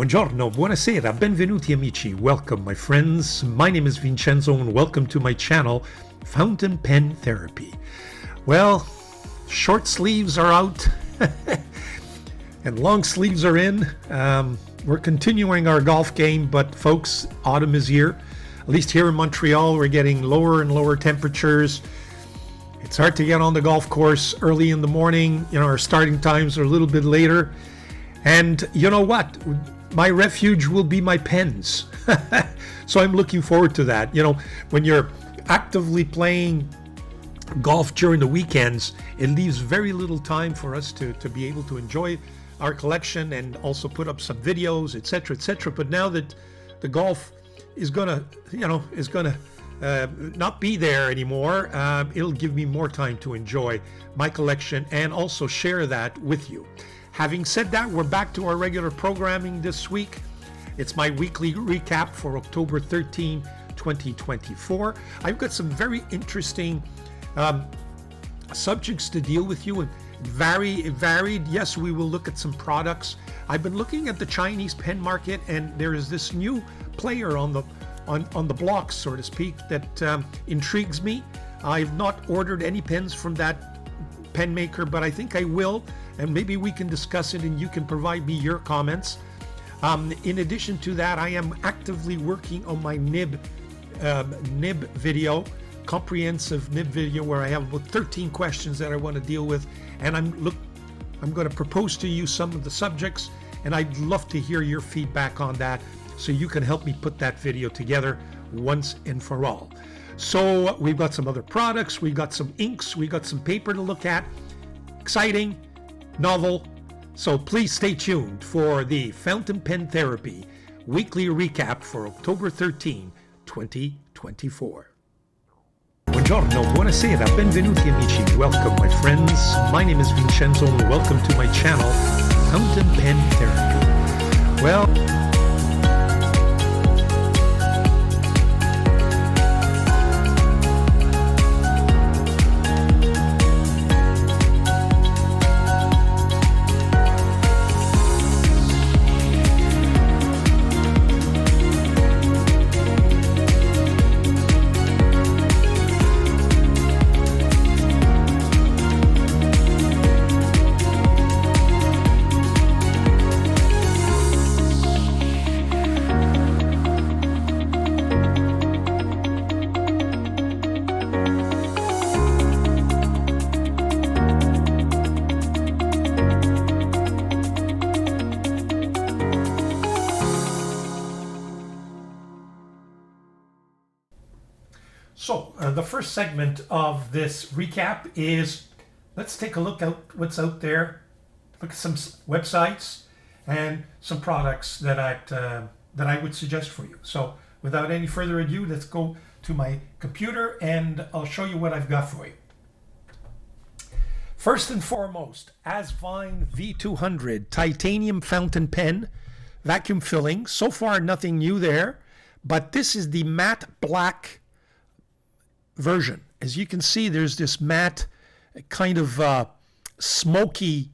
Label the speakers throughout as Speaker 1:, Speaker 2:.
Speaker 1: Buongiorno, buonasera, benvenuti amici. Welcome, my friends. My name is Vincenzo and welcome to my channel, Fountain Pen Therapy. Well, short sleeves are out and long sleeves are in. We're continuing our golf game, but folks, autumn is here. At least here in Montreal, we're getting lower and lower temperatures. It's hard to get on the golf course early in the morning. You know, our starting times are a little bit later. And you know what? My refuge will be my pens. So I'm looking forward to that. You know, when you're actively playing golf during the weekends, it leaves very little time for us to be able to enjoy our collection and also put up some videos, etc., etc. But now that the golf is gonna not be there anymore, it'll give me more time to enjoy my collection and also share that with you. Having said that, we're back to our regular programming this week. It's my weekly recap for October 13, 2024. I've got some very interesting subjects to deal with you, and varied. Yes, we will look at some products. I've been looking at the Chinese pen market, and there is this new player on the block, so to speak, that intrigues me. I've not ordered any pens from that pen maker, but I think I will, and maybe we can discuss it and you can provide me your comments. In addition to that, I am actively working on my nib video, comprehensive nib video, where I have about 13 questions that I want to deal with, and I'm going to propose to you some of the subjects, and I'd love to hear your feedback on that so you can help me put that video together once and for all. So we've got some other products, we've got some inks, we've got some paper to look at. Exciting, novel. So please stay tuned for the Fountain Pen Therapy weekly recap for October 13, 2024. Buongiorno, buonasera, benvenuti amici. Welcome, my friends. My name is Vincenzo and welcome to my channel, Fountain Pen Therapy. Well, the first segment of this recap is, let's take a look at what's out there, look at some websites and some products that I would suggest for you. So without any further ado, let's go to my computer and I'll show you what I've got for you. First and foremost, Asvine V200 titanium fountain pen, vacuum filling. So far, nothing new there, but this is the matte black version. As you can see, there's this matte kind of smoky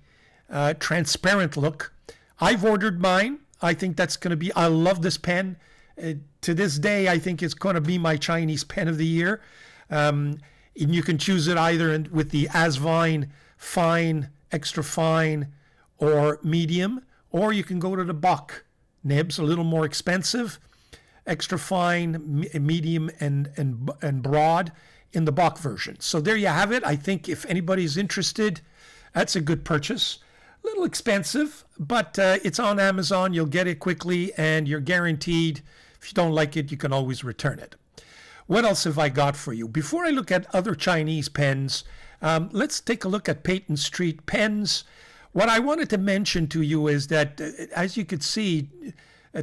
Speaker 1: transparent look. I've ordered mine. I think that's going to be, I love this pen. To this day, I think it's going to be my Chinese pen of the year. And you can choose it either with the Asvine fine, extra fine, or medium, or you can go to the Bock nibs, a little more expensive. Extra fine, medium, and broad in the Bock version. So there you have it. I think if anybody's interested, that's a good purchase. A little expensive, but it's on Amazon. You'll get it quickly, and you're guaranteed. If you don't like it, you can always return it. What else have I got for you? Before I look at other Chinese pens, let's take a look at Peyton Street pens. What I wanted to mention to you is that, as you could see,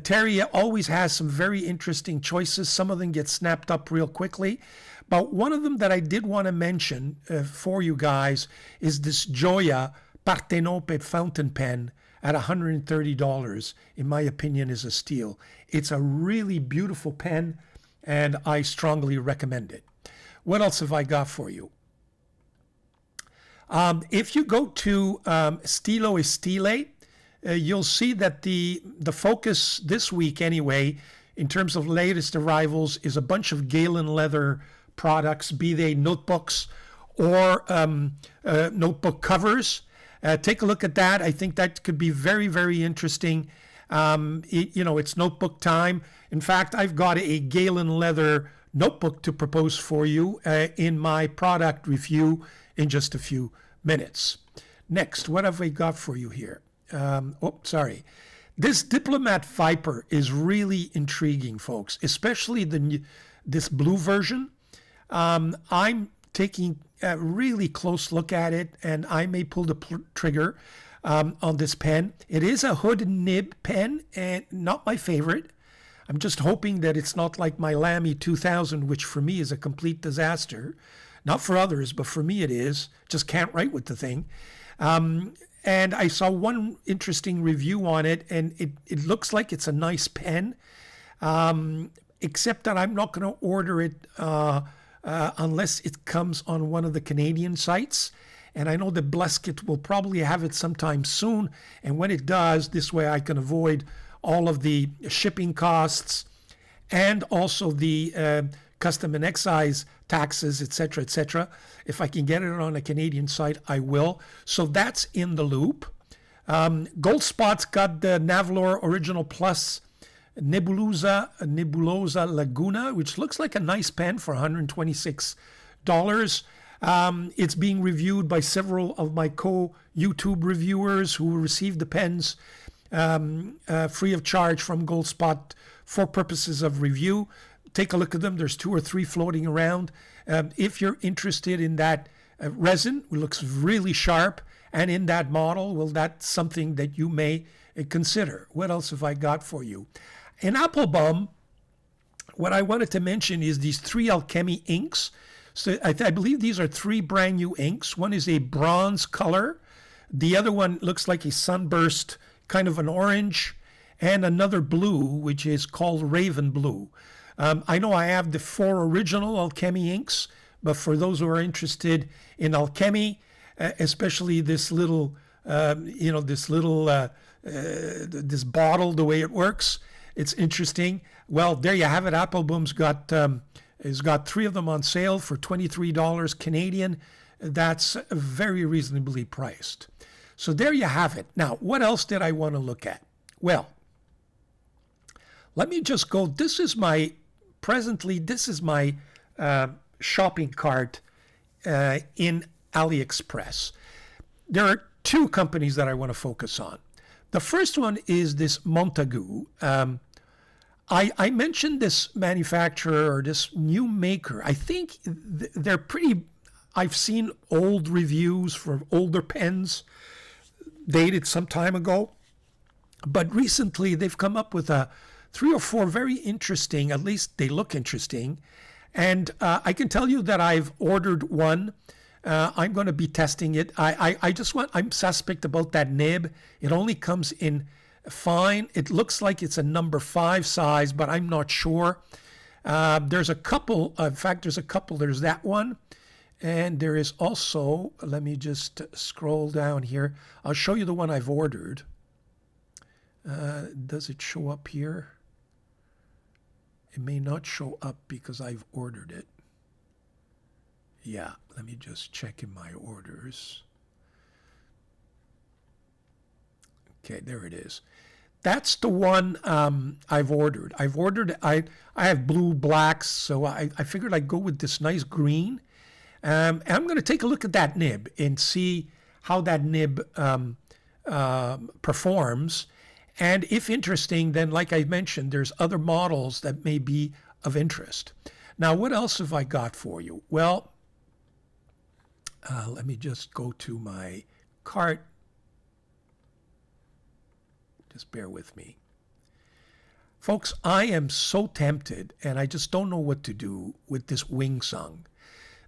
Speaker 1: Terry always has some very interesting choices. Some of them get snapped up real quickly. But one of them that I did want to mention for you guys is this Joya Partenope fountain pen at $130, in my opinion, is a steal. It's a really beautiful pen, and I strongly recommend it. What else have I got for you? If you go to Stilo e Stile, you'll see that the focus this week anyway, in terms of latest arrivals, is a bunch of Galen leather products, be they notebooks or notebook covers. Take a look at that. I think that could be very, very interesting. It's notebook time. In fact, I've got a Galen leather notebook to propose for you in my product review in just a few minutes. Next, what have we got for you here? This Diplomat Viper is really intriguing, folks, especially this blue version. I'm taking a really close look at it, and I may pull the trigger on this pen. It is a hood nib pen, and not my favorite. I'm just hoping that it's not like my Lamy 2000, which for me is a complete disaster. Not for others, but for me it is. Just can't write with the thing. And I saw one interesting review on it, and it looks like it's a nice pen, except that I'm not going to order it unless it comes on one of the Canadian sites. And I know that Bleskit will probably have it sometime soon. And when it does, this way I can avoid all of the shipping costs and also the custom and excise taxes, etc., etc. If I can get it on a Canadian site, I will. So that's in the loop. Gold Spot's got the Navlor Original Plus Nebulosa Laguna, which looks like a nice pen for $126. It's being reviewed by several of my co-YouTube reviewers who received the pens free of charge from Gold Spot for purposes of review. Take a look at them. There's 2 or 3 floating around. If you're interested in that resin, it looks really sharp, and in that model, well, that's something that you may consider. What else have I got for you? In Applebaum, what I wanted to mention is these 3 Alchemy inks. So I believe these are 3 brand new inks. One is a bronze color. The other one looks like a sunburst, kind of an orange, and another blue, which is called Raven Blue. I know I have the 4 original Alchemy inks, but for those who are interested in Alchemy, especially this little, this bottle, the way it works, it's interesting. Well, there you have it. Applebaum's got 3 of them on sale for $23 Canadian. That's very reasonably priced. So there you have it. Now, what else did I want to look at? Well, let me just go. This is my shopping cart in AliExpress. There are 2 companies that I want to focus on. The first one is this Montagu. I mentioned this manufacturer or this new maker. I think they're pretty. I've seen old reviews for older pens dated some time ago, but recently they've come up with 3 or 4 very interesting, at least they look interesting. And I can tell you that I've ordered one. I'm going to be testing it. I'm suspect about that nib. It only comes in fine. It looks like it's a number 5 size, but I'm not sure. There's a couple. In fact, there's that one. And there is also, let me just scroll down here. I'll show you the one I've ordered. Does it show up here? It may not show up because I've ordered it. Yeah, let me just check in my orders. Okay, there it is. That's the one I've ordered. I have blue, blacks, so I figured I'd go with this nice green. And I'm going to take a look at that nib and see how that nib performs. And if interesting, then like I mentioned, there's other models that may be of interest. Now, what else have I got for you? Well, let me just go to my cart. Just bear with me. Folks, I am so tempted, and I just don't know what to do with this Wingsung.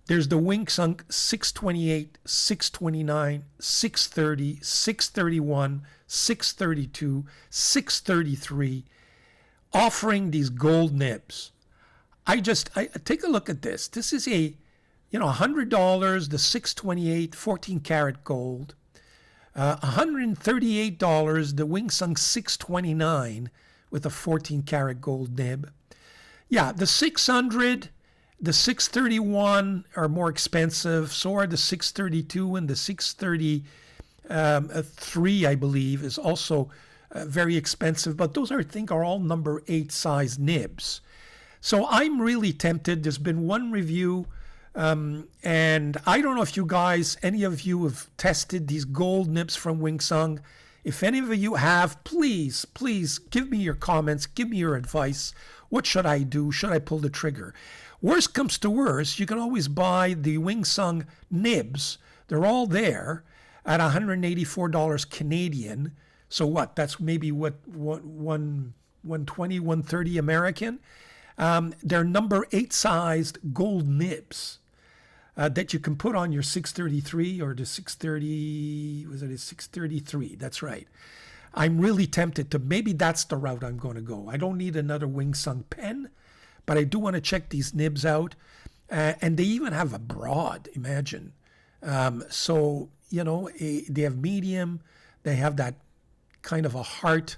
Speaker 1: There's the Wingsung 628, 629, 630, 631, 632, 633, offering these gold nibs. I take a look at this. This is $100, the 628, 14 karat gold. $138, the Wing Sung 629 with a 14 karat gold nib. Yeah, the 600, the 631 are more expensive. So are the 632, and the 633, I believe, is also very expensive. But those, I think, are all number 8 size nibs. So I'm really tempted. There's been one review, and I don't know if you guys, any of you have tested these gold nibs from Wing Sung. If any of you have, please give me your comments, give me your advice. What should I do? Should I pull the trigger? Worst comes to worst, you can always buy the Wing Sung nibs. They're all there at $184 Canadian. So what? That's maybe what 120, 130 American. They're number 8 sized gold nibs that you can put on your 633 or the 630, was it a 633? That's right. I'm really tempted to, maybe that's the route I'm going to go. I don't need another Wing Sung pen, but I do want to check these nibs out. And they even have a broad, imagine. So, you know, they have medium, they have that kind of a heart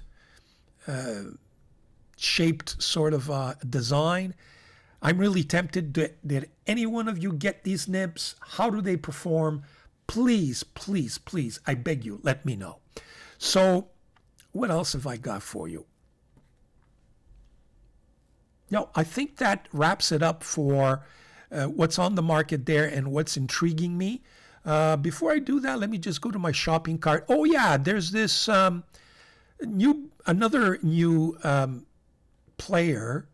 Speaker 1: shaped sort of design. I'm really tempted. Did any one of you get these nibs? How do they perform? Please, I beg you, let me know. So what else have I got for you? No, I think that wraps it up for what's on the market there and what's intriguing me. Before I do that, let me just go to my shopping cart. Oh yeah, there's this another new player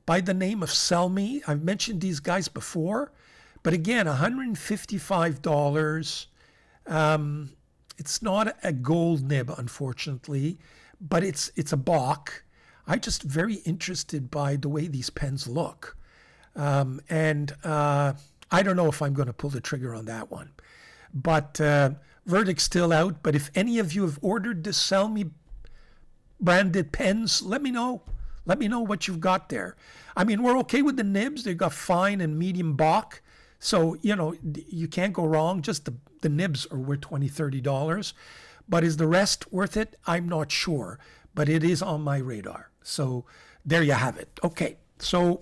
Speaker 1: by the name of Sell Me. I've mentioned these guys before, but again, $155. It's not a gold nib, unfortunately, but it's a Bach. I'm just very interested by the way these pens look. And I don't know if I'm going to pull the trigger on that one. But verdict's still out. But if any of you have ordered the Sell Me branded pens, let me know. Let me know what you've got there. I mean, we're okay with the nibs. They've got fine and medium Bach. So, you know, you can't go wrong. Just the nibs are worth $20, $30. But is the rest worth it? I'm not sure. But it is on my radar. So there you have it. Okay, so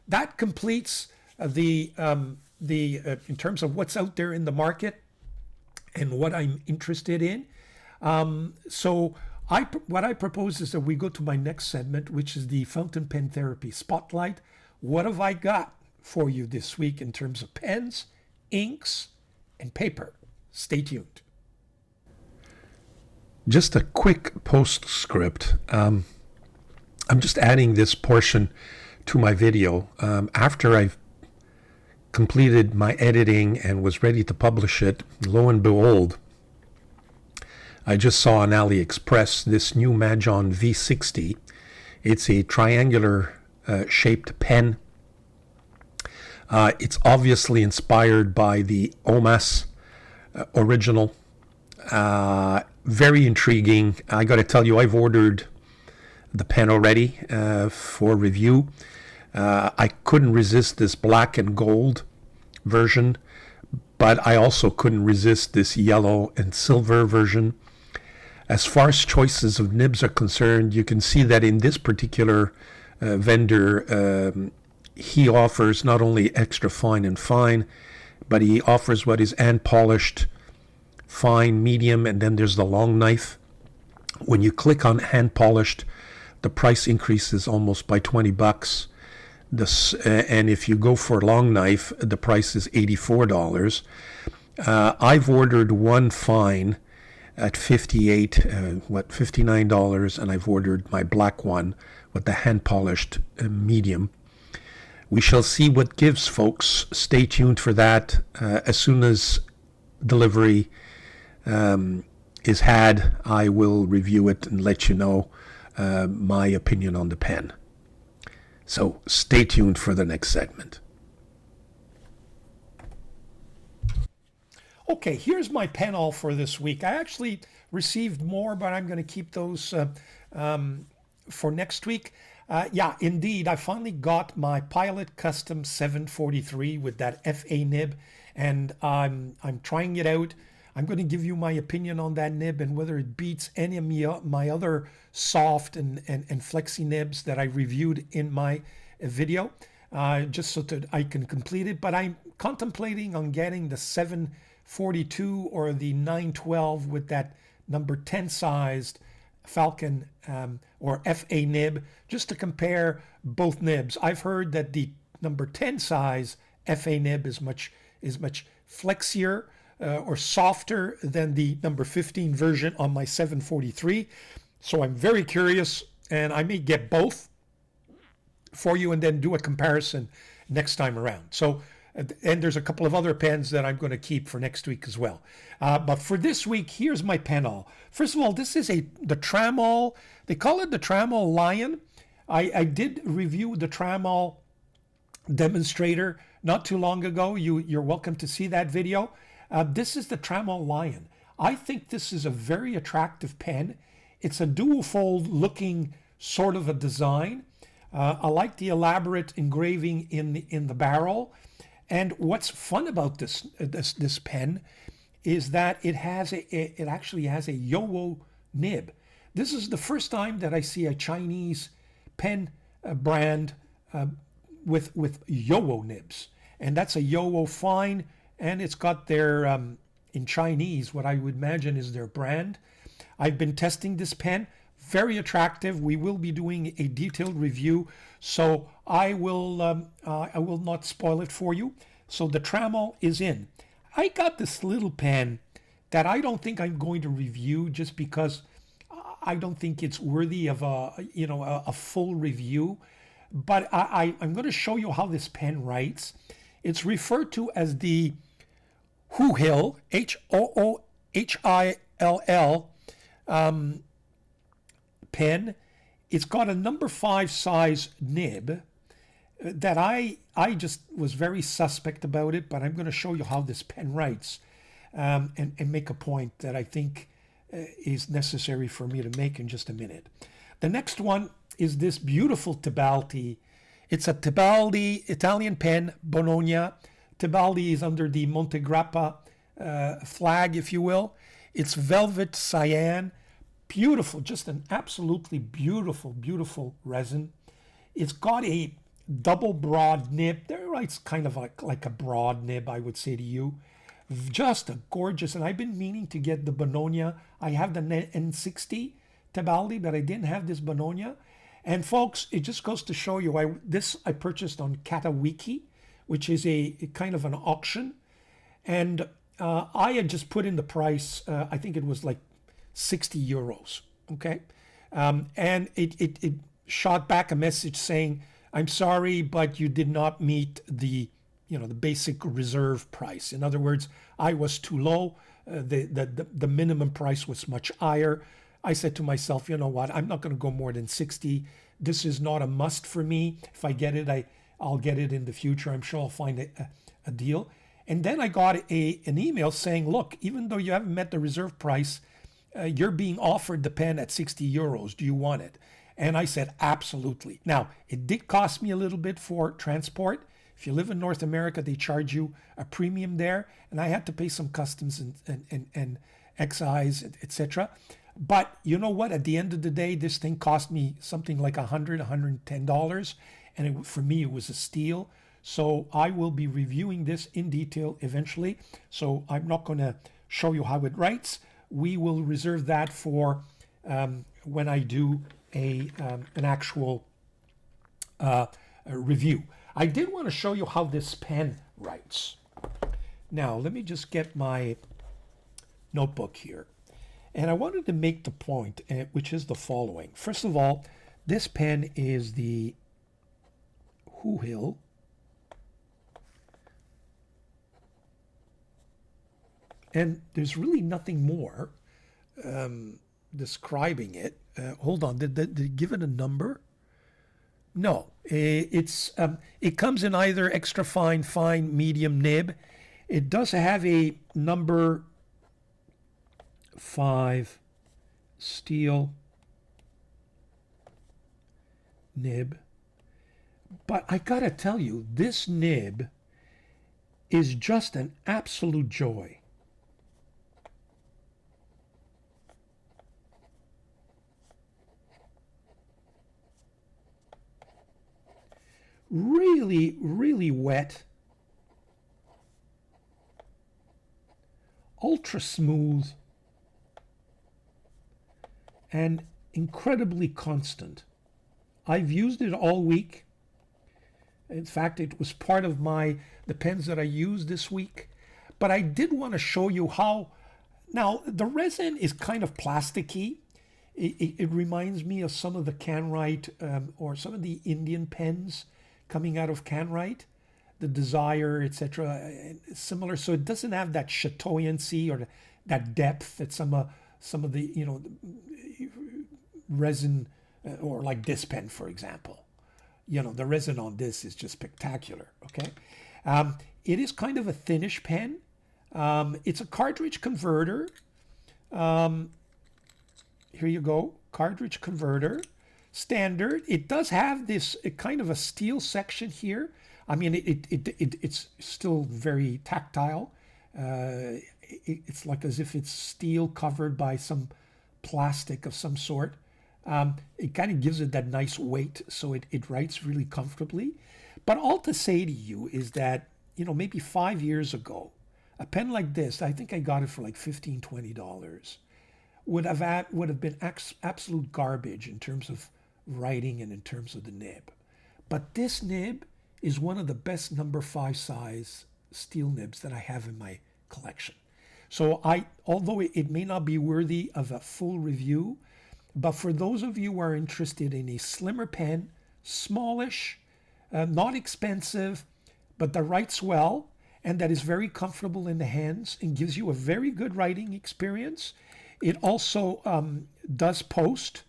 Speaker 1: that completes the in terms of what's out there in the market and what I'm interested in. So what I propose is that we go to my next segment, which is the fountain pen therapy spotlight. What have I got for you this week in terms of pens, inks, and paper? Stay tuned. Just a quick postscript. I'm just adding this portion to my video. After I've completed my editing and was ready to publish it, lo and behold, I just saw on AliExpress this new Majon V60. It's a triangular shaped pen. It's obviously inspired by the Omas original. Very intriguing. I got to tell you, I've ordered the pen already for review. I couldn't resist this black and gold version, but I also couldn't resist this yellow and silver version. As far as choices of nibs are concerned, you can see that in this particular vendor, he offers not only extra fine and fine, but he offers what is hand polished, fine, medium, and then there's the long knife. When you click on hand polished, the price increases almost by $20. And if you go for long knife, the price is $84. I've ordered one fine at $59, and I've ordered my black one with the hand polished medium. We shall see what gives, folks. Stay tuned for that. As soon as delivery is had, I will review it and let you know my opinion on the pen. So stay tuned for the next segment. Okay, here's my pen haul for this week. I actually received more, but I'm going to keep those for next week. Yeah, indeed, I finally got my Pilot Custom 743 with that FA nib, and I'm trying it out. I'm going to give you my opinion on that nib and whether it beats any of my other soft and flexi nibs that I reviewed in my video, just so that I can complete it. But I'm contemplating on getting the 742 or the 912 with that number 10 sized Falcon or FA nib, just to compare both nibs. I've heard that the number 10 size FA nib is much flexier or softer than the number 15 version on my 743. So I'm very curious, and I may get both for you and then do a comparison next time around. So, and there's a couple of other pens that I'm going to keep for next week as well. But for this week, here's my pen haul. First of all, this is the Tramol. They call it the Tramol Lion. I did review the Tramol demonstrator not too long ago. You're welcome to see that video. This is the Tramol Lion. I think this is a very attractive pen. It's a dual fold looking sort of a design. I like the elaborate engraving in the barrel. And what's fun about this pen is that it actually has a Yowo nib. This is the first time that I see a Chinese pen brand with Yowo nibs, and that's a Yowo Fine, and it's got their in Chinese what I would imagine is their brand. I've been testing this pen. Very attractive. We will be doing a detailed review, so I will not spoil it for you. So the Tramol is in. I got this little pen that I don't think I'm going to review just because I don't think it's worthy of a full review. But I'm going to show you how this pen writes. It's referred to as the Hoohill, Hoohill pen. It's got a number 5 size nib that I just was very suspect about it, but I'm going to show you how this pen writes and make a point that I think is necessary for me to make in just a minute. The next one is this beautiful Tibaldi. It's a Tibaldi Italian pen, Bologna. Tibaldi is under the Montegrappa flag, if you will. It's velvet cyan. Beautiful, just an absolutely beautiful resin. It's got a double broad nib. There writes kind of like a broad nib, I would say to you. Just a gorgeous, and I've been meaning to get the Bologna. I have the N60 Tibaldi, but I didn't have this Bologna. And folks, it just goes to show you, I purchased on Katawiki, which is a kind of an auction. And I had just put in the price, I think it was like 60 euros, okay? And it shot back a message saying, I'm sorry, but you did not meet the basic reserve price. In other words, I was too low. The minimum price was much higher. I said to myself, you know what, I'm not going to go more than 60. This is not a must for me. If I get it, I'll get it in the future. I'm sure I'll find a deal. And then I got an email saying, look, even though you haven't met the reserve price, you're being offered the pen at 60 euros. Do you want it? And I said, absolutely. Now, it did cost me a little bit for transport. If you live in North America, they charge you a premium there. And I had to pay some customs and excise, etc. But you know what? At the end of the day, this thing cost me something like $110. And for me, it was a steal. So I will be reviewing this in detail eventually. So I'm not going to show you how it writes. We will reserve that for when I do an actual review. I did want to show you how this pen writes. Now, let me just get my notebook here. And I wanted to make the point, which is the following. First of all, this pen is the Hoohill and there's really nothing more describing it. Hold on, did they give it a number? No, it comes in either extra fine, medium nib. It does have a number 5 steel nib. But I gotta tell you, this nib is just an absolute joy. really, really wet, ultra smooth, and incredibly constant. I've used it all week. In fact, it was part of the pens that I used this week. But I did want to show you how. Now, the resin is kind of plasticky. It reminds me of some of the Canwrite or some of the Indian pens coming out of Canwrite, the Desire, etc. Similar. So it doesn't have that chatoyancy or that depth that some of the resin or like this pen, for example. The resin on this is just spectacular. Okay, it is kind of a thinnish pen. It's a cartridge converter. Here you go, cartridge converter, standard. It does have this kind of a steel section here. I mean, it's still very tactile. It's like as if it's steel covered by some plastic of some sort. It kind of gives it that nice weight, so it writes really comfortably. But all to say to you is that, maybe 5 years ago, a pen like this, I think I got it for like $15, $20, would have been absolute garbage in terms of writing and in terms of the nib. But this nib is one of the best number 5 size steel nibs that I have in my collection. So although it may not be worthy of a full review, but for those of you who are interested in a slimmer pen, smallish, not expensive, but that writes well and that is very comfortable in the hands and gives you a very good writing experience. It also does post.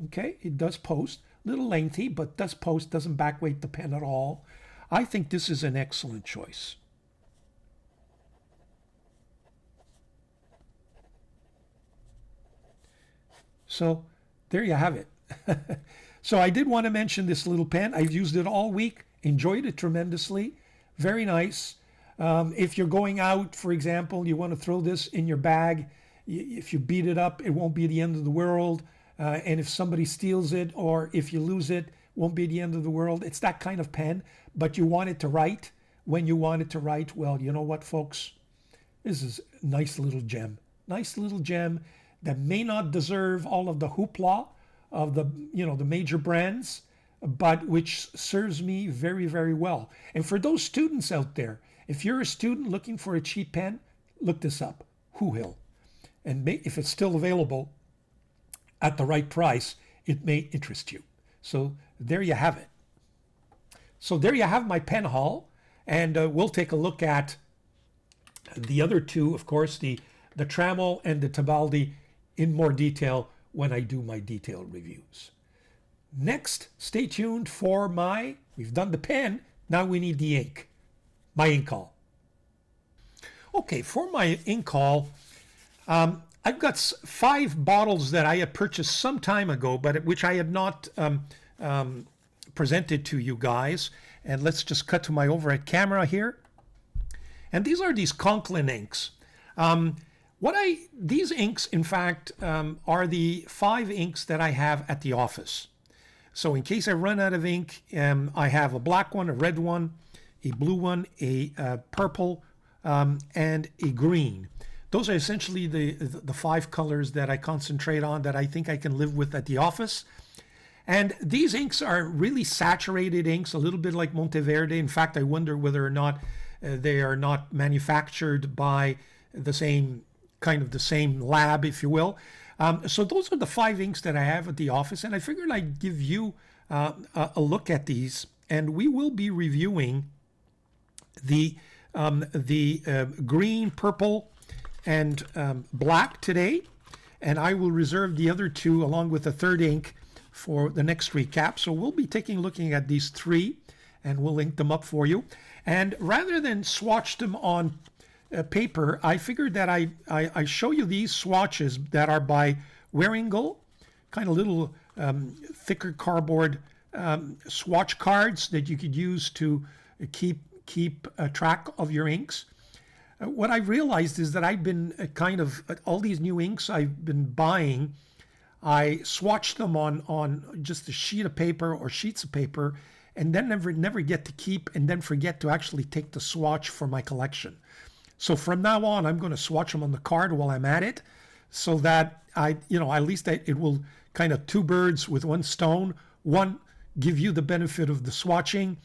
Speaker 1: Okay, it does post. A little lengthy, but does post, doesn't backweight the pen at all. I think this is an excellent choice. So there you have it. So I did want to mention this little pen. I've used it all week, enjoyed it tremendously. Very nice. If you're going out, for example, you want to throw this in your bag. If you beat it up, it won't be the end of the world. And if somebody steals it or if you lose it, won't be the end of the world. It's that kind of pen, but you want it to write when you want it to write. Well, you know what, folks? This is a nice little gem. Nice little gem that may not deserve all of the hoopla of the major brands, but which serves me very, very well. And for those students out there, if you're a student looking for a cheap pen, look this up, Who-Hill. And if it's still available at the right price, it may interest you. So there you have it. So there you have my pen haul. And we'll take a look at the other two, of course, the Trammell and the Tebaldi in more detail when I do my detailed reviews. Next, stay tuned for we've done the pen, now we need the ink, my ink haul. Okay, for my ink haul, I've got 5 bottles that I had purchased some time ago, but which I had not presented to you guys. And let's just cut to my overhead camera here. And these are these Conklin inks. These inks, in fact, are the 5 inks that I have at the office. So in case I run out of ink, I have a black one, a red one, a blue one, a purple, and a green. Those are essentially the 5 colors that I concentrate on that I think I can live with at the office. And these inks are really saturated inks, a little bit like Monteverde. In fact, I wonder whether or not they are not manufactured by the same lab, if you will. So those are the 5 inks that I have at the office, and I figured I'd give you a look at these, and we will be reviewing the green, purple, and black today, and I will reserve the other 2 along with the 3rd ink for the next recap. So we'll be looking at these 3, and we'll ink them up for you. And rather than swatch them on paper, I figured that I show you these swatches that are by Waringal, kind of little thicker cardboard swatch cards that you could use to keep track of your inks. What I realized is that I've been all these new inks I've been buying, I swatched them on just a sheet of paper or sheets of paper, and then never get to keep, and then forget to actually take the swatch for my collection. So from now on, I'm going to swatch them on the card while I'm at it, so that at least it will kind of two birds with one stone. One, give you the benefit of the swatching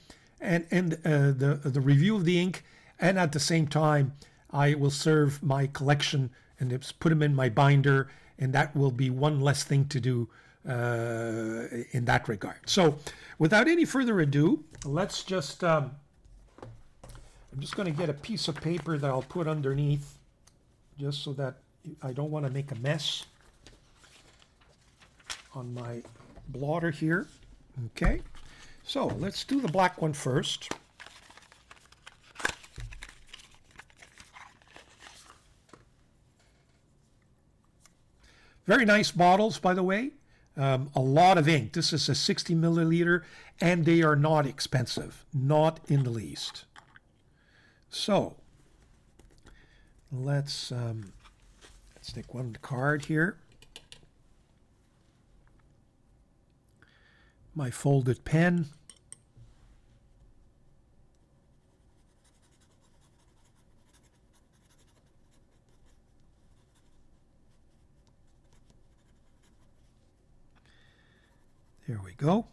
Speaker 1: and the review of the ink, and at the same time, I will serve my collection and just put them in my binder, and that will be one less thing to do in that regard. So without any further ado, let's just, I'm just going to get a piece of paper that I'll put underneath, just so that I don't want to make a mess on my blotter here. Okay, so let's do the black one first. Very nice bottles, by the way. A lot of ink. This is a 60 milliliter, and they are not expensive, not in the least. So let's take one card here. My folded pen. There we go.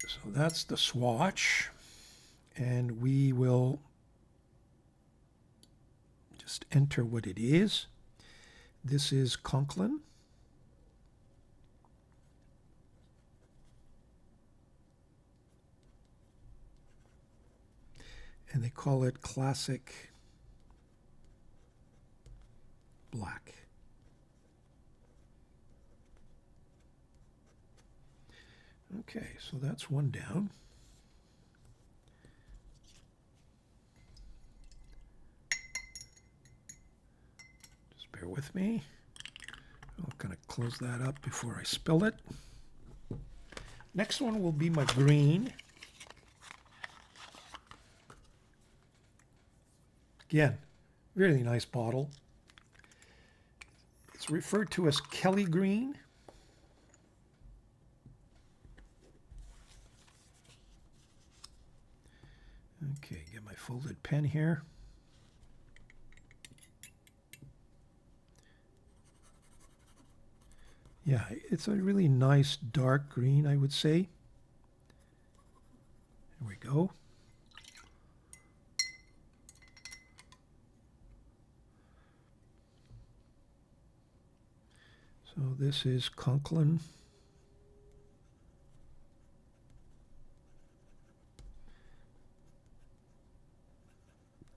Speaker 1: So that's the swatch, and we will just enter what it is. This is Conklin. And they call it Classic Black. Okay, so that's one down. Just bear with me. I'll kind of close that up before I spill it. Next one will be my green. Again, really nice bottle. It's referred to as Kelly green. Okay, get my folded pen here. Yeah, it's a really nice dark green, I would say. There we go. So this is Conklin.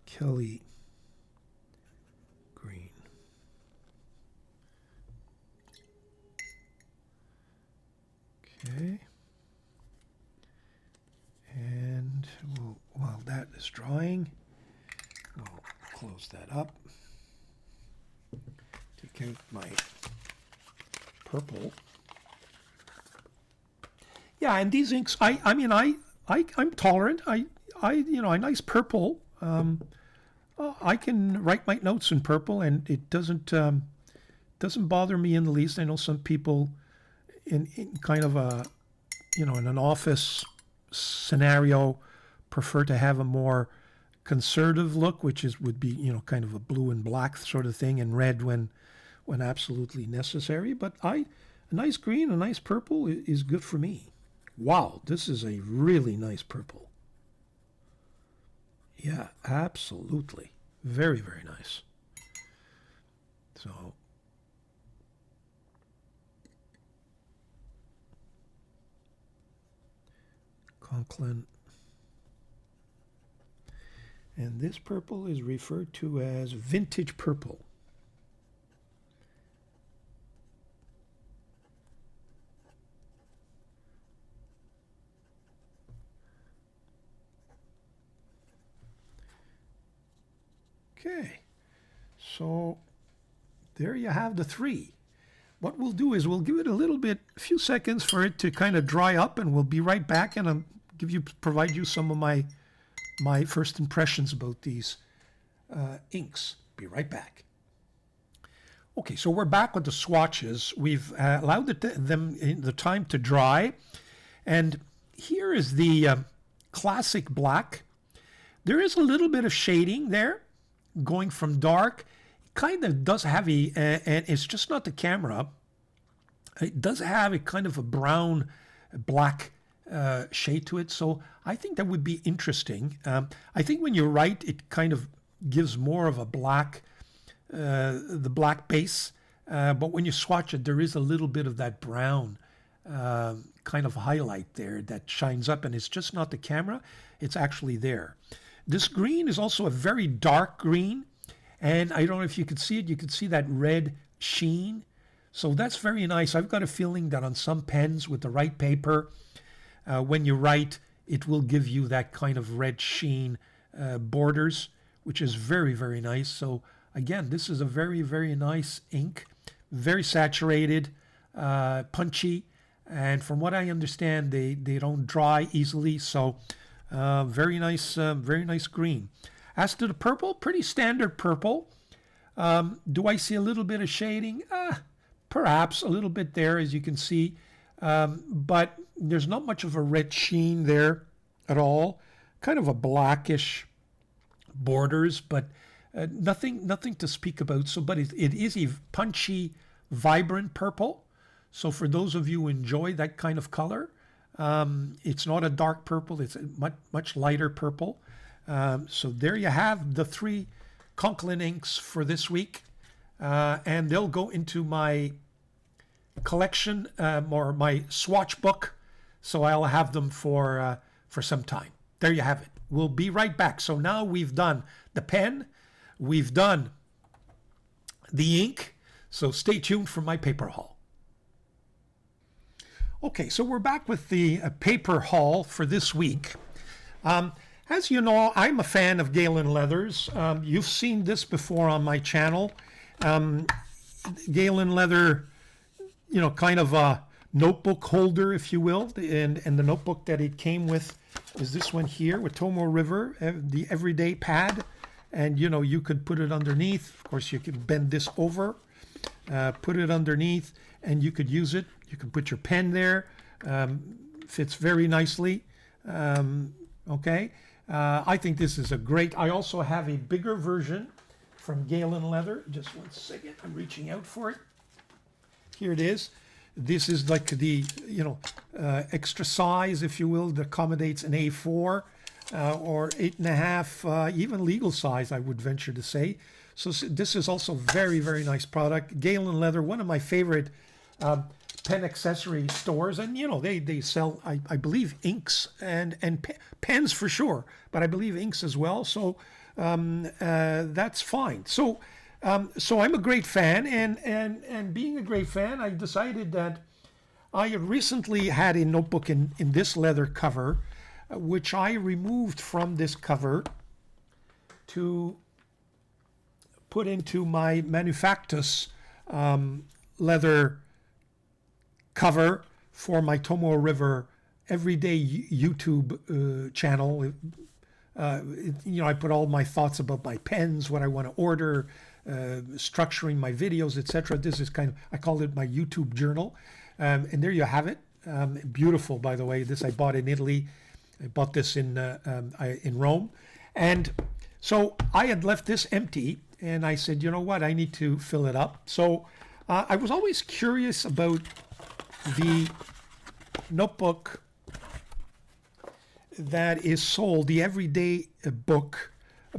Speaker 1: Kelly green. Okay. And while that is drying, we'll close that up. Take out my purple. Yeah, and these inks, I'm tolerant. A nice purple. I can write my notes in purple, and it doesn't bother me in the least. I know some people in kind of a, in an office scenario prefer to have a more conservative look, which would be kind of a blue and black sort of thing, and red when absolutely necessary. But a nice green, a nice purple is good for me. Wow, this is a really nice purple. Yeah, absolutely. Very, very nice. So Conklin. And this purple is referred to as vintage purple. Okay, so there you have the three. What we'll do is we'll give it a few seconds for it to kind of dry up, and we'll be right back, and I'll provide you some of my first impressions about these inks. Be right back. Okay, so we're back with the swatches. We've allowed them the time to dry. And here is the classic black. There is a little bit of shading there, going from dark. It kind of does have and it's just not the camera. It does have a kind of a brown, black shade to it. So I think that would be interesting. I think when you write, it kind of gives more of a black, the black base. But when you swatch it, there is a little bit of that brown kind of highlight there that shines up, and it's just not the camera. It's actually there. This green is also a very dark green, and I don't know if you could see it. You could see that red sheen. So that's very nice. I've got a feeling that on some pens with the right paper, when you write, it will give you that kind of red sheen borders, which is very, very nice. So again, this is a very, very nice ink, very saturated, punchy, and from what I understand, they don't dry easily. So very nice green. As to the purple, pretty standard purple. Do I see a little bit of shading? Perhaps a little bit there, as you can see, but there's not much of a red sheen there at all. Kind of a blackish borders, but nothing to speak about. So, but it is a punchy, vibrant purple. So for those of you who enjoy that kind of color, it's not a dark purple. It's a much lighter purple. So there you have the 3 Conklin inks for this week, and they'll go into my collection or my swatch book. So I'll have them for some time. There you have it. We'll be right back. So now we've done the pen, we've done the ink. So stay tuned for my paper haul. Okay, so we're back with the paper haul for this week. As you know, I'm a fan of Galen Leathers. You've seen this before on my channel. Galen Leather, you know, kind of a notebook holder, if you will. And the notebook that it came with is this one here with Tomoe River, the everyday pad. And, you know, you could put it underneath. Of course, you could bend this over, put it underneath, and you could use it. You can put your pen there. Fits very nicely. Okay. I think this is a great. I also have a bigger version from Galen Leather. Just one second. I'm reaching out for it. Here it is. This is like the, you know, extra size, if you will, that accommodates an A4 or 8.5, even legal size, I would venture to say. So this is also very, very nice product. Galen Leather, one of my favorite pen accessory stores, and you know they sell I believe inks and pens for sure, but I believe inks as well. So that's fine. So I'm a great fan, and being a great fan, I decided that I recently had a notebook in this leather cover, which I removed from this cover to put into my Manufactus leather cover for my Tomoe River everyday YouTube channel. You know, I put all my thoughts about my pens, what I want to order, structuring my videos, etc. This is kind of, I call it my YouTube journal. And there you have it. Beautiful, by the way. This I bought in Italy. I bought this in Rome. And so I had left this empty, and I said, you know what, I need to fill it up. So I was always curious about the notebook that is sold, the everyday book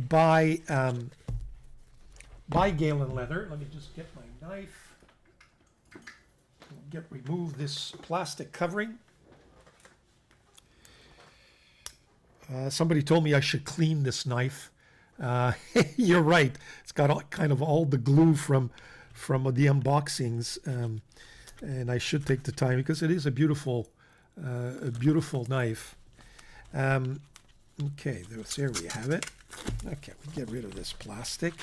Speaker 1: by Galen Leather. Let me just get my knife. Remove this plastic covering. Somebody told me I should clean this knife. You're right. It's got kind of all the glue from the unboxings, and I should take the time because it is a beautiful knife. Okay, there we have it. Okay, we get rid of this plastic.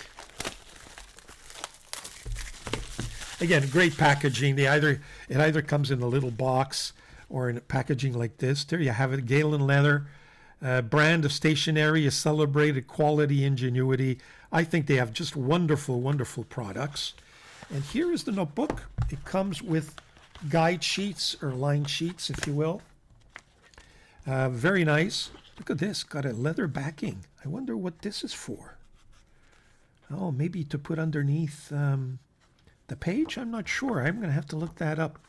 Speaker 1: Again, great packaging. It either comes in a little box or in a packaging like this. There you have it, Galen Leather. Brand of stationery, a celebrated quality, ingenuity. I think they have just wonderful, wonderful products. And here is the notebook. It comes with guide sheets or line sheets, if you will. Very nice. Look at this, got a leather backing. I wonder what this is for. Oh, maybe to put underneath the page? I'm not sure. I'm going to have to look that up.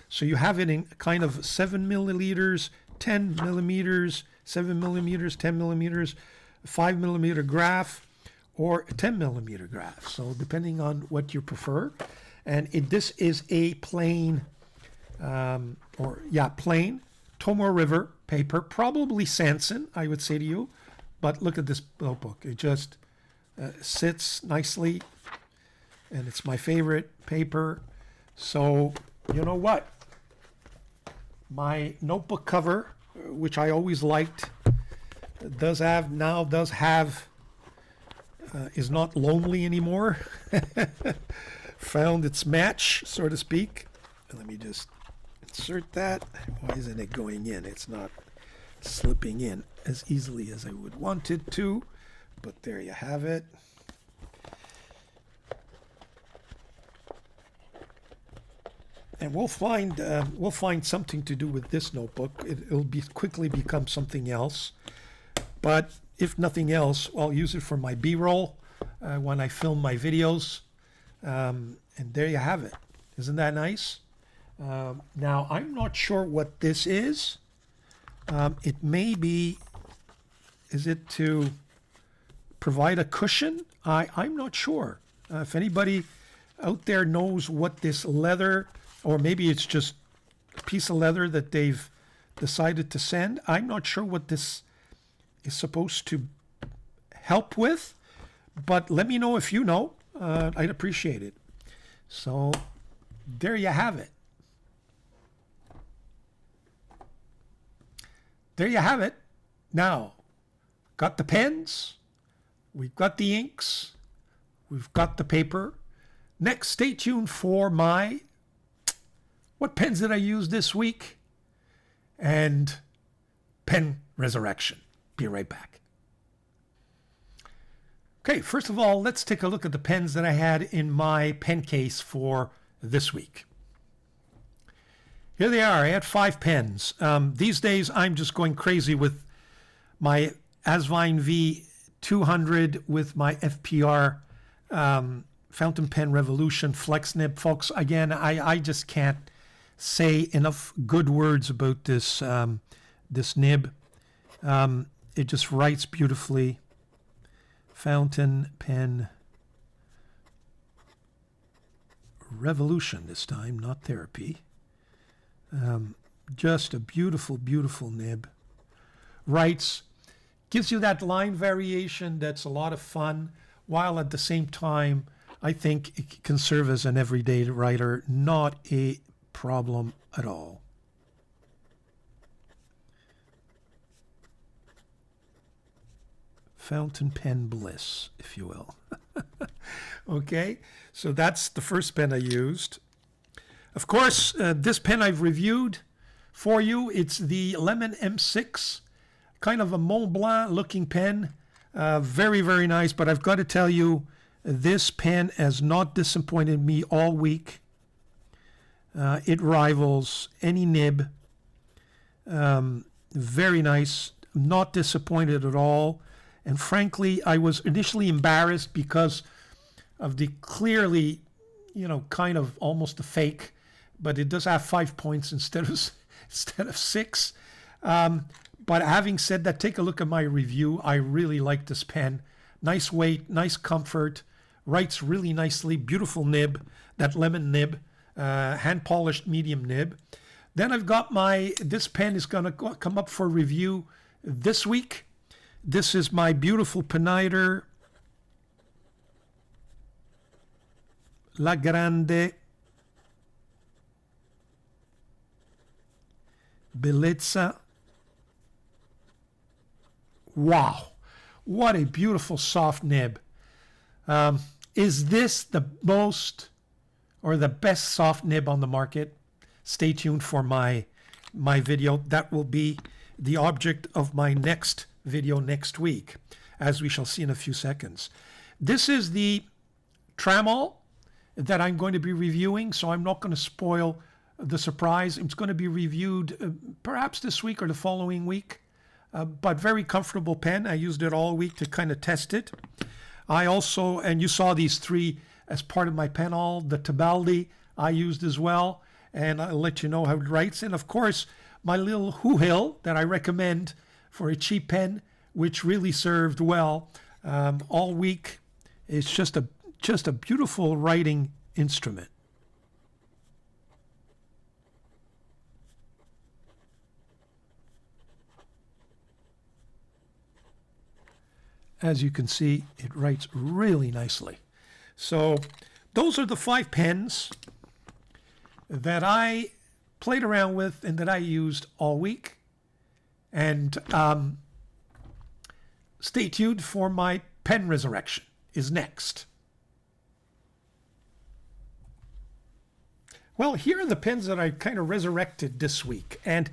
Speaker 1: So you have it in kind of 7 milliliters, 10 millimeters, 7 millimeters, 10 millimeters, 5 millimeter graph, or a 10 millimeter graph. So depending on what you prefer. And this is a plain, plain Tomoe River paper, probably Sanson, I would say to you. But look at this notebook. It just sits nicely, and it's my favorite paper. So you know what? My notebook cover, which I always liked, is not lonely anymore. Found its match, so to speak. Let me just insert that. Why isn't it going in? It's not slipping in as easily as I would want it to, but there you have it. And we'll find something to do with this notebook. It'll quickly become something else. But if nothing else, I'll use it for my B-roll when I film my videos. And there you have it. Isn't that nice? Now, I'm not sure what this is. It may be, is it to provide a cushion? I'm not sure. If anybody out there knows what this leather, or maybe it's just a piece of leather that they've decided to send. I'm not sure what this is supposed to help with, but let me know if you know. I'd appreciate it. So there you have it. There you have it. Now, got the pens, we've got the inks, we've got the paper. Next, stay tuned for my what pens did I use this week? And pen resurrection. Be right back. Okay, first of all, let's take a look at the pens that I had in my pen case for this week. Here they are. I had 5 pens. These days, I'm just going crazy with my Asvine V200 with my FPR Fountain Pen Revolution Flex Nib. Folks, again, I just can't say enough good words about this this nib. It just writes beautifully. Fountain Pen Revolution this time, not therapy. Just a beautiful, beautiful nib. Writes, gives you that line variation that's a lot of fun, while at the same time, I think it can serve as an everyday writer, not a problem at all. Fountain pen bliss, if you will. Okay, so that's the first pen I used. Of course, this pen I've reviewed for you. It's the Lemon M6, kind of a Mont Blanc looking pen. Very, very nice, but I've got to tell you, this pen has not disappointed me all week. It rivals any nib. Very nice, not disappointed at all. And frankly, I was initially embarrassed because of the clearly, kind of almost a fake, but it does have 5 points instead of 6. But having said that, take a look at my review. I really like this pen. Nice weight, nice comfort, writes really nicely, beautiful nib, that lemon nib. Hand polished medium nib. Then I've got this pen is going to come up for review this week. This is my beautiful Peniter La Grande Bellezza. Wow, what a beautiful soft nib. Is this the most or the best soft nib on the market? Stay tuned for my video. That will be the object of my next video next week, as we shall see in a few seconds. This is the Trammell that I'm going to be reviewing, so I'm not going to spoil the surprise. It's going to be reviewed perhaps this week or the following week, but very comfortable pen. I used it all week to kind of test it. I also, and you saw these three as part of my pen haul, the Tebaldi I used as well, and I'll let you know how it writes. And of course, my little Huhill that I recommend for a cheap pen, which really served well all week. It's just a beautiful writing instrument. As you can see, it writes really nicely. So those are the 5 pens that I played around with and that I used all week. And stay tuned for my pen resurrection is next. Well, here are the pens that I kind of resurrected this week. And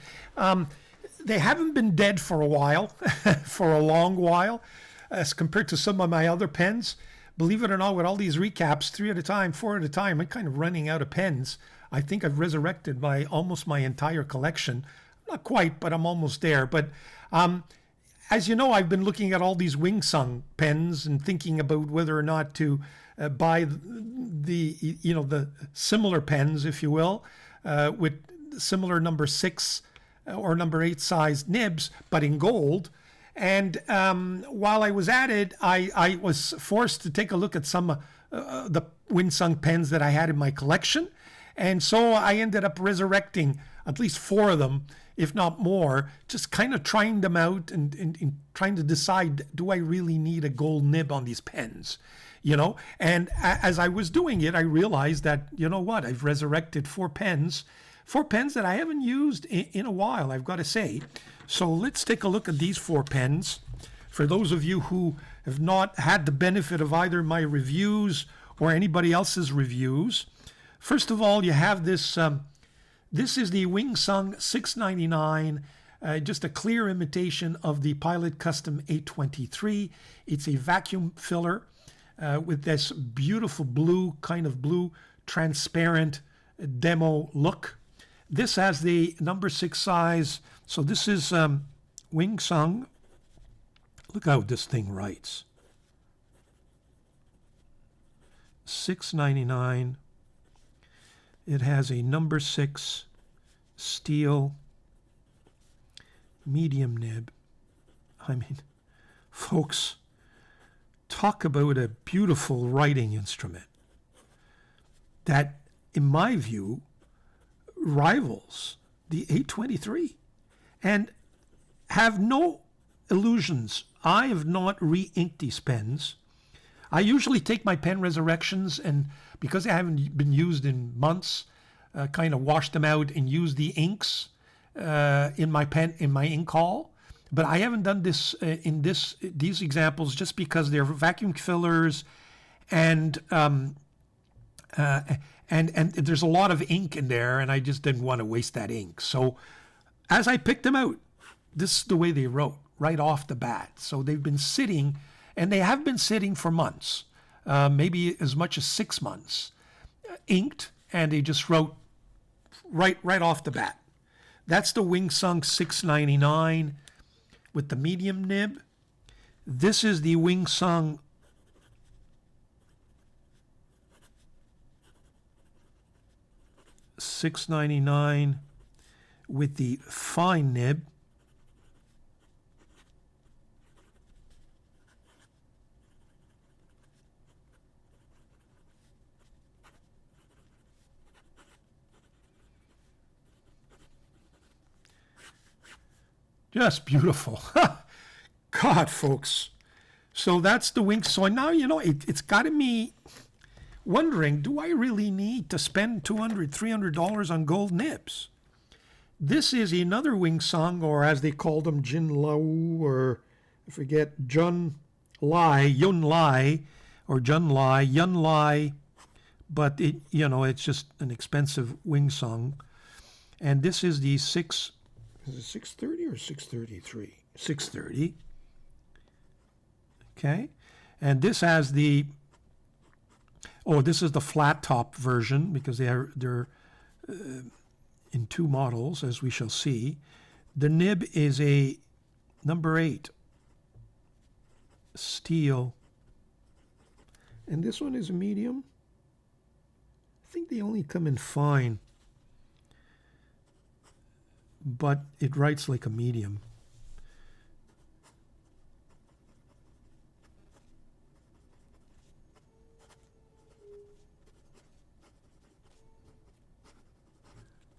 Speaker 1: they haven't been dead for a while, for a long while, as compared to some of my other pens. Believe it or not, with all these recaps, 3 at a time, 4 at a time, I'm kind of running out of pens. I think I've resurrected almost my entire collection. Not quite, but I'm almost there. But as you know, I've been looking at all these Wingsung pens and thinking about whether or not to buy the similar pens, if you will, with similar number 6 or number 8 size nibs, but in gold. And while I was at it, I was forced to take a look at some the Wingsung pens that I had in my collection. And so I ended up resurrecting at least 4 of them, if not more, just kind of trying them out and trying to decide, do I really need a gold nib on these pens? And as I was doing it, I realized that, you know what, I've resurrected 4 pens that I haven't used in a while, I've got to say. So let's take a look at these 4 pens. For those of you who have not had the benefit of either my reviews or anybody else's reviews, first of all, you have this. This is the Wingsung 699, just a clear imitation of the Pilot Custom 823. It's a vacuum filler with this beautiful blue, kind of blue, transparent demo look. This has the number 6 size. So this is Wingsung. Look how this thing writes. 699. It has a number 6 steel medium nib. I mean, folks, talk about a beautiful writing instrument that, in my view, rivals the 823. And have no illusions. I have not re-inked these pens. I usually take my pen resurrections and, because they haven't been used in months, kind of wash them out and use the inks in my ink haul. But I haven't done this in these examples just because they're vacuum fillers and there's a lot of ink in there, and I just didn't want to waste that ink. So as I picked them out, this is the way they wrote right off the bat. So they've been sitting, and they have been sitting for months, maybe as much as 6 months, inked, and they just wrote right off the bat. That's the Wingsung 699 with the medium nib. This is the Wingsung 699 with the fine nib. Just beautiful. God, folks. So that's the Wings. So now, it's gotten me wondering, do I really need to spend $200, $300 on gold nibs? This is another Wingsung, or as they called them, Jin Lau, or I forget, Jun Lai, or Jun Lai, Yun Lai, but it's just an expensive Wingsung. And this is the is it 630 or 633? 630. Okay. And this has the Oh, this is the flat top version because they're in two models, as we shall see. The nib is a number 8 steel, and this one is a medium. I think they only come in fine, but it writes like a medium.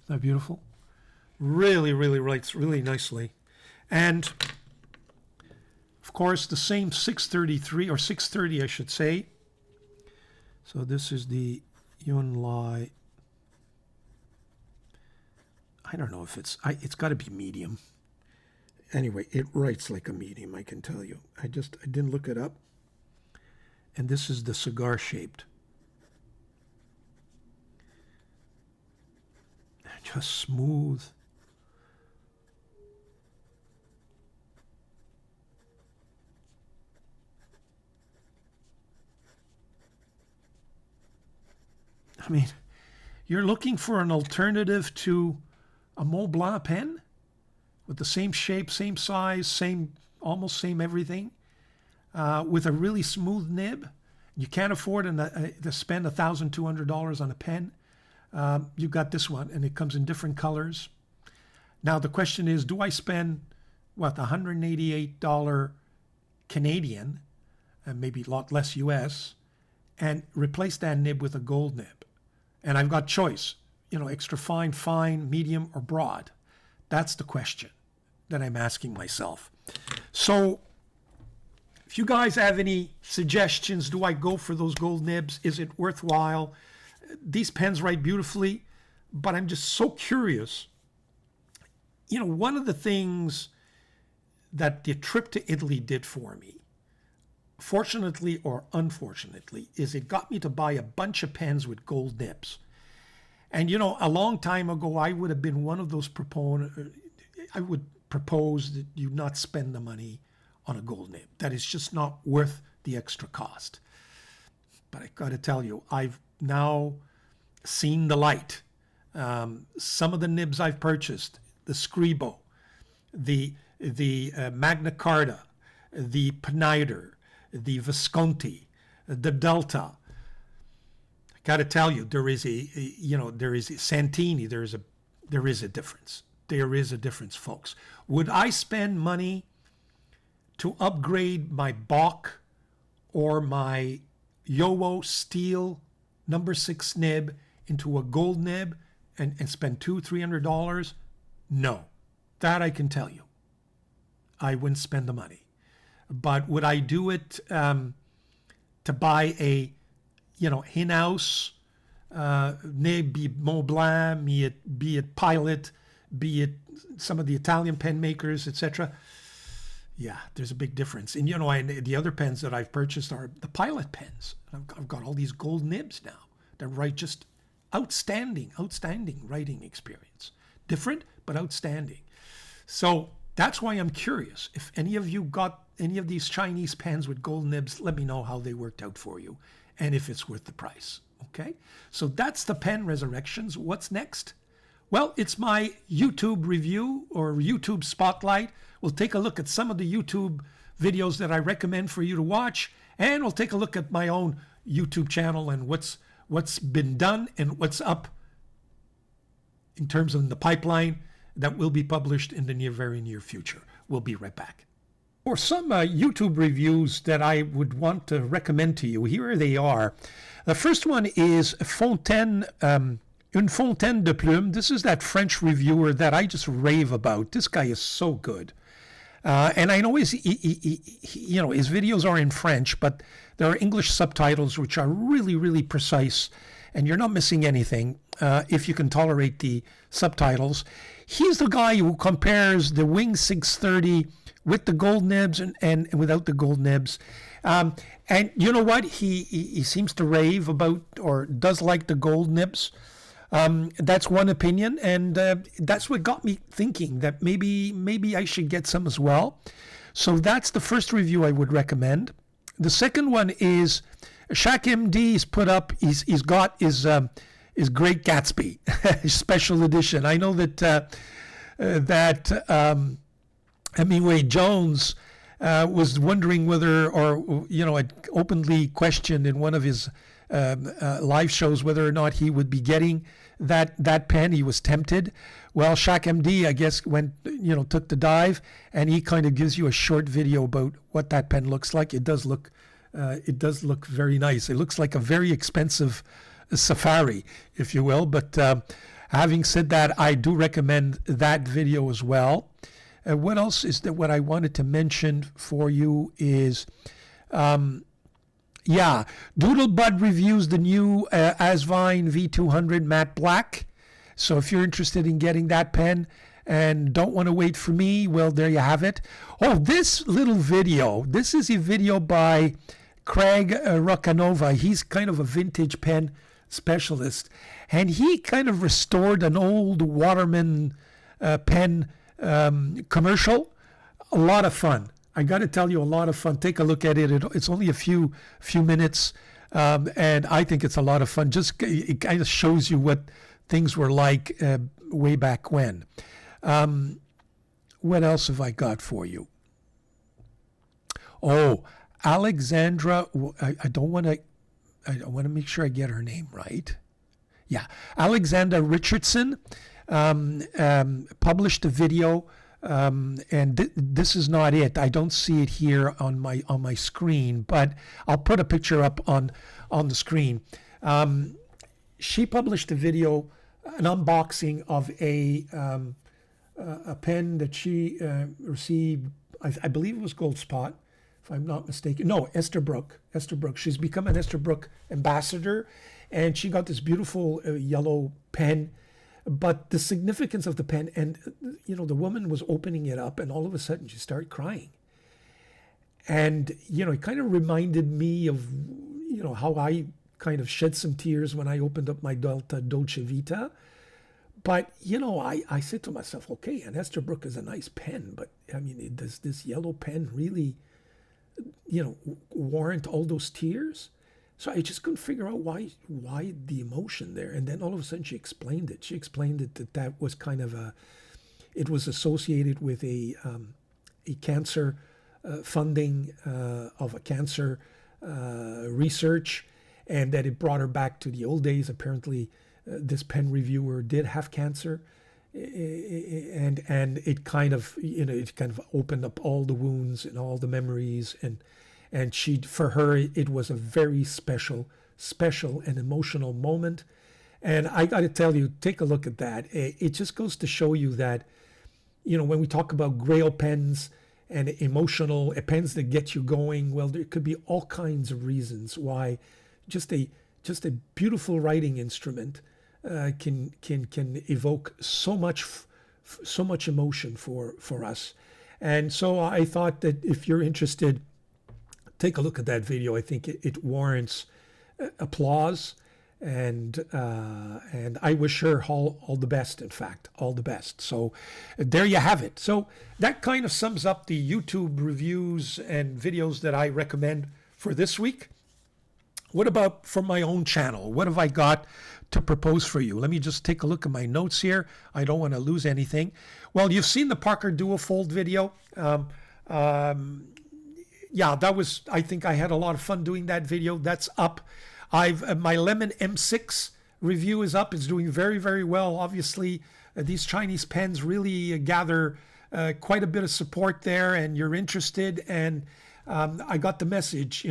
Speaker 1: Isn't that beautiful? Really, really writes really nicely. And of course, the same 633 or 630, I should say. So this is the Yun Lai. I don't know if it's got to be medium. Anyway, it writes like a medium, I can tell you. I didn't look it up. And this is the cigar shaped. Just smooth. I mean, you're looking for an alternative to a Mont Blanc pen with the same shape, same size, almost same everything, with a really smooth nib. You can't afford to spend $1,200 on a pen. You've got this one, and it comes in different colors. Now, the question is, do I spend, $188 Canadian, and maybe a lot less US, and replace that nib with a gold nib? And I've got choice, extra fine, fine, medium, or broad. That's the question that I'm asking myself. So if you guys have any suggestions, do I go for those gold nibs? Is it worthwhile? These pens write beautifully, but I'm just so curious. One of the things that the trip to Italy did for me, fortunately or unfortunately, is it got me to buy a bunch of pens with gold nibs. And, a long time ago, I would have been one of those I would propose that you not spend the money on a gold nib. That is just not worth the extra cost. But I got to tell you, I've now seen the light. Some of the nibs I've purchased, the Scribo, the Magna Carta, the Pineider, the Visconti, the Delta. I got to tell you, there is a Santini. There is a difference. There is a difference, folks. Would I spend money to upgrade my Bach or my Yowo steel number 6 nib into a gold nib and spend $200-300? No, that I can tell you. I wouldn't spend the money. But would I do it to buy a, in-house nib, be it Mont Blanc, be it Pilot, be it some of the Italian pen makers, etc.? Yeah, there's a big difference. And the other pens that I've purchased are the Pilot pens. I've got all these gold nibs now that write just outstanding writing experience. Different, but outstanding. So that's why I'm curious. If any of you got any of these Chinese pens with gold nibs, let me know how they worked out for you and if it's worth the price. Okay? So that's the pen resurrections. What's next? Well, it's my YouTube review or YouTube spotlight. We'll take a look at some of the YouTube videos that I recommend for you to watch, and we'll take a look at my own YouTube channel and what's been done and what's up in terms of the pipeline that will be published in the very near future. We'll be right back. For some YouTube reviews that I would want to recommend to you, here they are. The first one is Une Fontaine de Plume. This is that French reviewer that I just rave about. This guy is so good. And I know his videos are in French, but there are English subtitles which are really, really precise, and you're not missing anything if you can tolerate the subtitles. He's the guy who compares the Wing 630 with the gold nibs and without the gold nibs. And you know what? He seems to rave about or does like the gold nibs. That's one opinion, and that's what got me thinking that maybe I should get some as well. So that's the first review I would recommend. The second one is Shaq MD's put up. He's got his Great Gatsby special edition. I know that Hemingway Jones was wondering whether, or had openly questioned in one of his live shows whether or not he would be getting that pen. He was tempted. Well, Shaq MD, I guess, took the dive, and he kind of gives you a short video about what that pen looks like. It does look very nice. It looks like a very expensive Safari, if you will. But having said that, I do recommend that video as well. What else is that? What I wanted to mention for you is, Doodlebud reviews the new Asvine V200 matte black. So if you're interested in getting that pen and don't want to wait for me, well, there you have it. Oh, this little video. This is a video by Craig Ruckanova. He's kind of a vintage pen specialist, and he kind of restored an old Waterman pen commercial. A lot of fun. I got to tell you, a lot of fun. Take a look at it. It's only a few minutes, and I think it's a lot of fun. Just it kind of shows you what things were like way back when. What else have I got for you? Oh, Alexandra. I want to make sure I get her name right. Yeah, Alexandra Richardson published a video. And this is not it. I don't see it here on my screen, but I'll put a picture up on the screen. She published a video, an unboxing of a pen that she received. I believe it was Goldspot, if I'm not mistaken. No, Esterbrook. She's become an Esterbrook ambassador, and she got this beautiful yellow pen. But the significance of the pen, and the woman was opening it up, and all of a sudden she started crying. And it kind of reminded me of how I kind of shed some tears when I opened up my Delta Dolce Vita. But I said to myself, okay, an Esterbrook is a nice pen, but I mean, does this yellow pen really warrant all those tears? So I just couldn't figure out why the emotion there. And then all of a sudden she explained it. She explained it that was kind of it was associated with a cancer funding of a cancer research, and that it brought her back to the old days. Apparently, this pen reviewer did have cancer, and it kind of opened up all the wounds and all the memories, and for her, it was a very special and emotional moment. And I got to tell you, take a look at that. It just goes to show you that, when we talk about Grail pens and emotional pens that get you going, well, there could be all kinds of reasons why just a beautiful writing instrument can evoke so much emotion for us. And so I thought that if you're interested, take a look at that video. I think it warrants applause, and I wish her all the best. In fact, all the best. So there you have it. So that kind of sums up the YouTube reviews and videos that I recommend for this week. What about from my own channel? What have I got to propose for you? Let me just take a look at my notes here. I don't want to lose anything. Well, you've seen the Parker Duofold video. Yeah, I think I had a lot of fun doing that video. That's up. My Lemon M6 review is up. It's doing very, very well. Obviously, these Chinese pens really gather quite a bit of support there, and you're interested. And I got the message,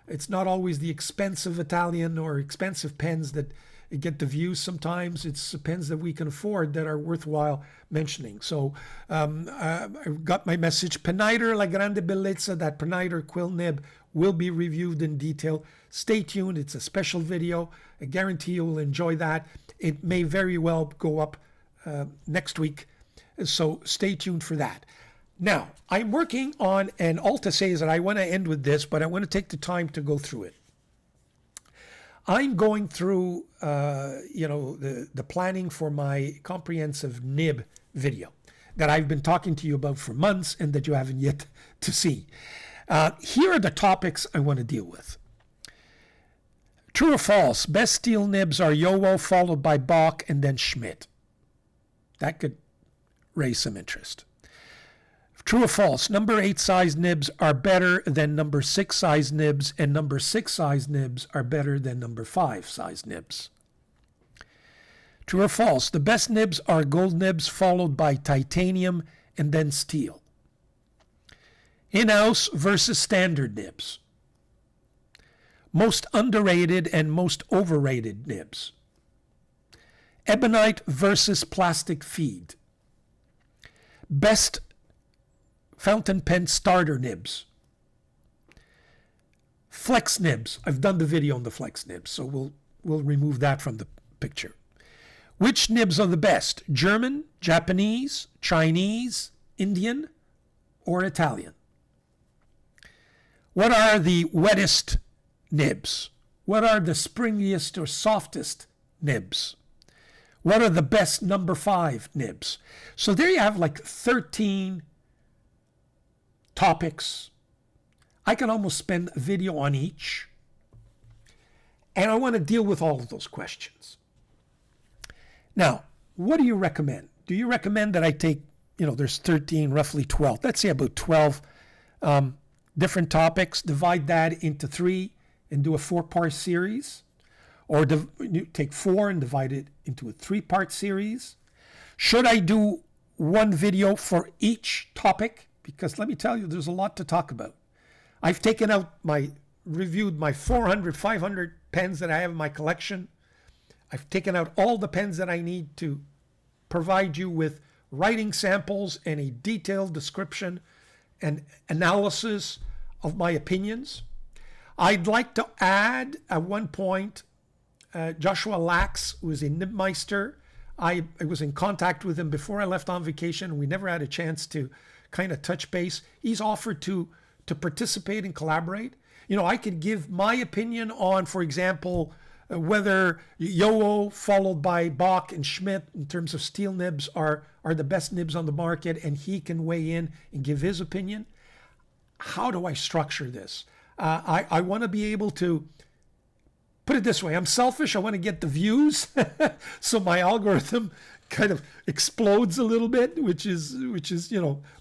Speaker 1: it's not always the expensive Italian or expensive pens that get the views. Sometimes it's pens that we can afford that are worthwhile mentioning. So I got my message. Peniter La Grande Bellezza, that Peniter quill nib, will be reviewed in detail. Stay tuned. It's a special video. I guarantee you will enjoy that. It may very well go up next week. So stay tuned for that. Now, I'm working on, and all to say is that I want to end with this, but I want to take the time to go through it. I'm going through, the planning for my comprehensive nib video that I've been talking to you about for months and that you haven't yet to see. Here are the topics I want to deal with. True or false? Best steel nibs are Yowo, followed by Bach, and then Schmidt. That could raise some interest. True or false? Number 8 size nibs are better than number 6 size nibs, and number 6 size nibs are better than number 5 size nibs. True or false? The best nibs are gold nibs, followed by titanium, and then steel. In-house versus standard nibs. Most underrated and most overrated nibs. Ebonite versus plastic feed. Best fountain pen starter nibs. Flex nibs. I've done the video on the flex nibs, so we'll remove that from the picture. Which nibs are the best? German, Japanese, Chinese, Indian, or Italian? What are the wettest nibs? What are the springiest or softest nibs? What are the best number 5 nibs? So there you have like 13 topics. I can almost spend a video on each. And I want to deal with all of those questions. Now, what do you recommend? Do you recommend that I take, there's 13, roughly 12. Let's say about 12 different topics, divide that into 3 and do a 4-part series? Or take 4 and divide it into a 3-part series? Should I do one video for each topic? Because let me tell you, there's a lot to talk about. I've reviewed my 400, 500 pens that I have in my collection. I've taken out all the pens that I need to provide you with writing samples and a detailed description and analysis of my opinions. I'd like to add at one point Joshua Lax, who is a Nibmeister. I was in contact with him before I left on vacation, and we never had a chance to kind of touch base. He's offered to participate and collaborate. I could give my opinion on, for example, whether Yowo followed by Bach and Schmidt in terms of steel nibs are the best nibs on the market, and he can weigh in and give his opinion. How do I structure this? I want to be able to put it this way. I'm selfish. I want to get the views, so my algorithm kind of explodes a little bit, which is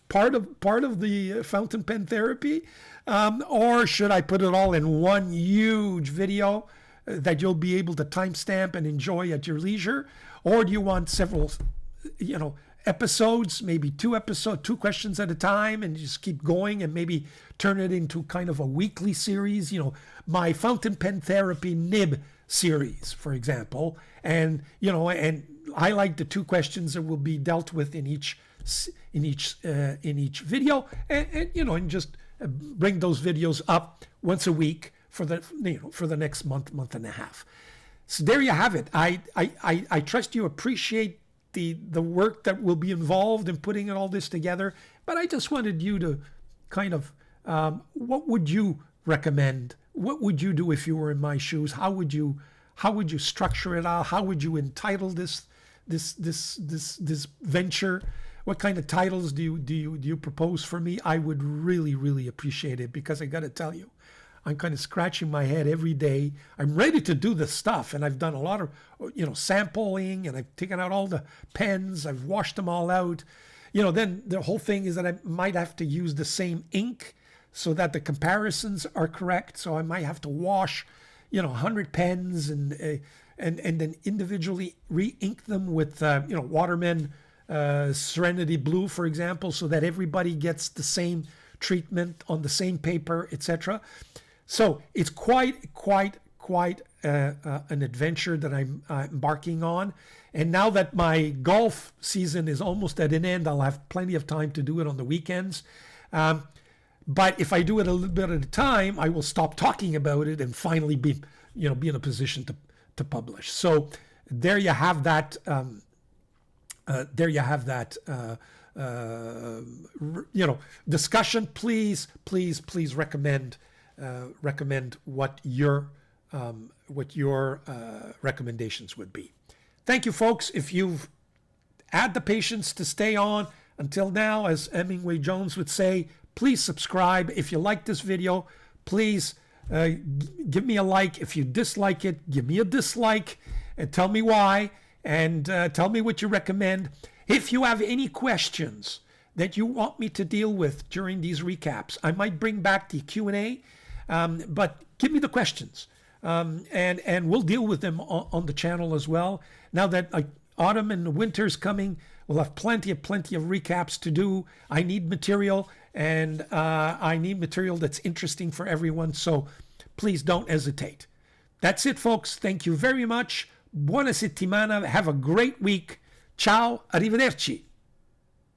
Speaker 1: part of the fountain pen therapy. Or should I put it all in one huge video that you'll be able to timestamp and enjoy at your leisure? Or do you want several, episodes, maybe 2 questions at a time, and just keep going and maybe turn it into kind of a weekly series, my fountain pen therapy nib series, for example, and highlight the 2 questions that will be dealt with in each video, and just bring those videos up once a week for the next month and a half. So there you have it. I trust you appreciate the work that will be involved in putting all this together, but I just wanted you to kind of what would you recommend? What would you do if you were in my shoes? How would you structure it out? How would you entitle this venture? What kind of titles do you propose for me? I would really appreciate it, because I got to tell you, I'm kind of scratching my head every day. I'm ready to do this stuff, and I've done a lot of sampling, and I've taken out all the pens, I've washed them all out. Then the whole thing is that I might have to use the same ink so that the comparisons are correct. So I might have to wash 100 pens and then individually re-ink them with Waterman Serenity Blue, for example, so that everybody gets the same treatment on the same paper, etc. So it's quite an adventure that I'm embarking on. And now that my golf season is almost at an end, I'll have plenty of time to do it on the weekends. But if I do it a little bit at a time, I will stop talking about it and finally be in a position to publish. So there you have that. Discussion. Please recommend what your recommendations would be. Thank you, folks. If you've had the patience to stay on until now, as Hemingway Jones would say, please subscribe. If you like this video, please Give me a like. If you dislike it, give me a dislike and tell me why, and tell me what you recommend. If you have any questions that you want me to deal with during these recaps, I might bring back the Q&A, but give me the questions, and we'll deal with them on the channel as well. Now that autumn and winter's coming, we'll have plenty of recaps to do. I need material, and I need material that's interesting for everyone, so please don't hesitate. That's it, folks. Thank you very much. Buona settimana. Have a great week. Ciao. Arrivederci.